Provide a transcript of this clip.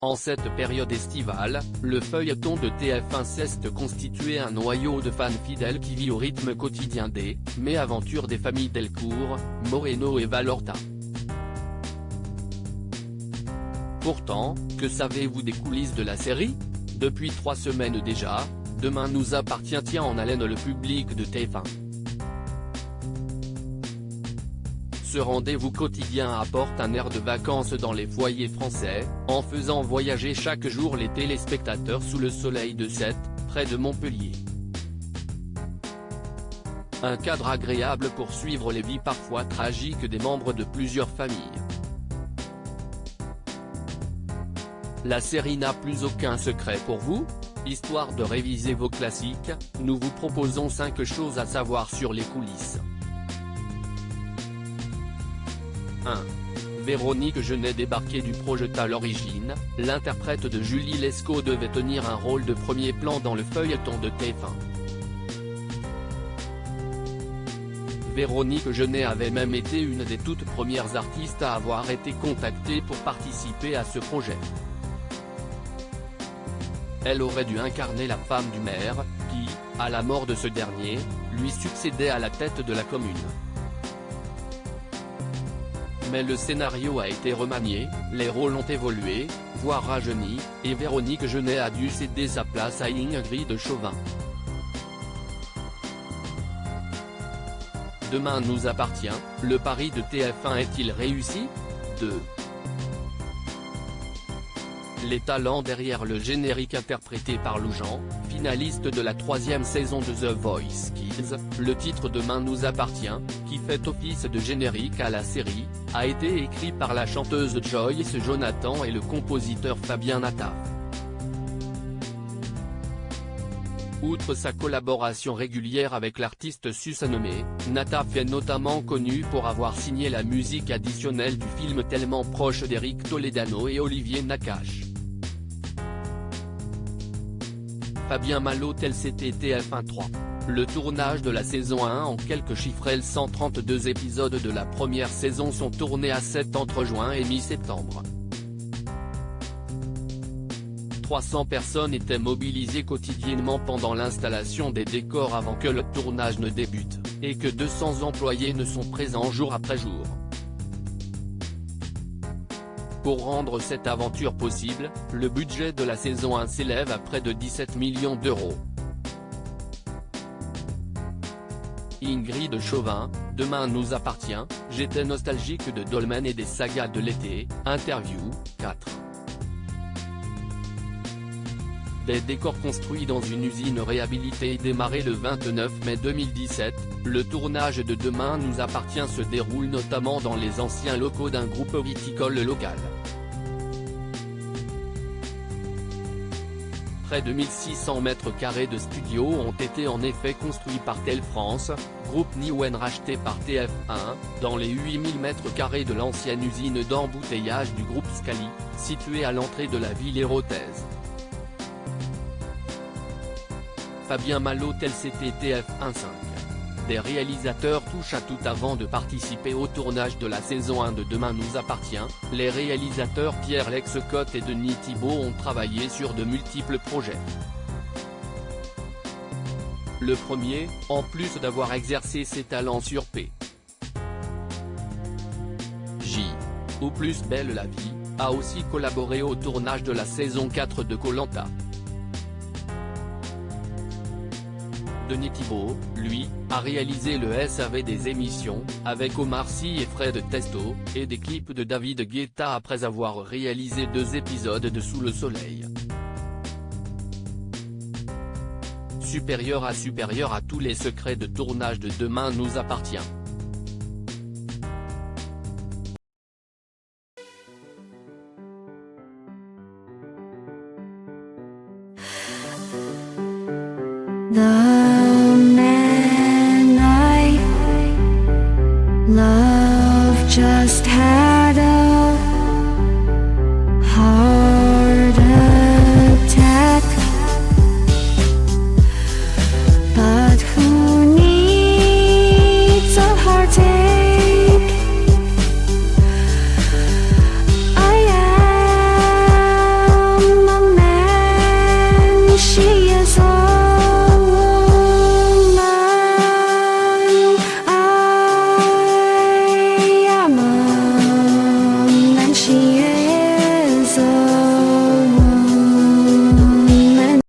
En cette période estivale, le feuilleton de TF1 cesse de constituer un noyau de fans fidèles qui vit au rythme quotidien des mésaventures des familles Delcourt, Moreno et Valorta. Pourtant, que savez-vous des coulisses de la série? Depuis 3 semaines déjà, Demain nous appartient tient en haleine le public de TF1. Ce rendez-vous quotidien apporte un air de vacances dans les foyers français, en faisant voyager chaque jour les téléspectateurs sous le soleil de Sète, près de Montpellier. Un cadre agréable pour suivre les vies parfois tragiques des membres de plusieurs familles. La série n'a plus aucun secret pour vous? Histoire de réviser vos classiques, nous vous proposons 5 choses à savoir sur les coulisses. 1. Véronique Jeunet débarquait du projet à l'origine, l'interprète de Julie Lescaut devait tenir un rôle de premier plan dans le feuilleton de TF1. Véronique Jeunet avait même été une des toutes premières artistes à avoir été contactée pour participer à ce projet. Elle aurait dû incarner la femme du maire, qui, à la mort de ce dernier, lui succédait à la tête de la commune. Mais le scénario a été remanié, les rôles ont évolué, voire rajeuni, et Véronique Jeunet a dû céder sa place à Ingrid Chauvin. Demain nous appartient, le pari de TF1 est-il réussi? 2. Les talents derrière le générique interprété par Lou Jean, finaliste de la 3e saison de The Voice Kids, le titre Demain nous appartient, qui fait office de générique à la série, a été écrit par la chanteuse Joyce Jonathan et le compositeur Fabien Nataf. Outre sa collaboration régulière avec l'artiste susnommé, Nataf est notamment connu pour avoir signé la musique additionnelle du film Tellement proche d'Éric Toledano et Olivier Nakache. Fabien Malo TLCT TF1 3. Le tournage de la saison 1 en quelques chiffres. 132 épisodes de la première saison sont tournés à Sète entre juin et mi-septembre. 300 personnes étaient mobilisées quotidiennement pendant l'installation des décors avant que le tournage ne débute, et que 200 employés ne sont présents jour après jour. Pour rendre cette aventure possible, le budget de la saison 1 s'élève à près de 17 millions d'euros. Ingrid Chauvin, Demain nous appartient, j'étais nostalgique de Dolmen et des sagas de l'été, interview, 4. Des décors construits dans une usine réhabilitée et démarré le 29 mai 2017, le tournage de Demain nous appartient se déroule notamment dans les anciens locaux d'un groupe viticole local. Près de 1600 m² de studios ont été en effet construits par Tel France, groupe Newen racheté par TF1, dans les 8000 m² de l'ancienne usine d'embouteillage du groupe Scali, située à l'entrée de la ville héraultaise. Fabien Malo TLCT TF1 5. Des réalisateurs touchent à tout avant de participer au tournage de la saison 1 de Demain nous appartient. Les réalisateurs Pierre Lexcotte et Denis Thibault ont travaillé sur de multiples projets. Le premier, en plus d'avoir exercé ses talents sur P. J. Ou plus belle la vie, a aussi collaboré au tournage de la saison 4 de Koh-Lanta. Denis Thibault, lui, a réalisé le SAV des émissions, avec Omar Sy et Fred Testo, et des clips de David Guetta après avoir réalisé 2 épisodes de Sous le soleil. Supérieur à tous les secrets de tournage de Demain nous appartient.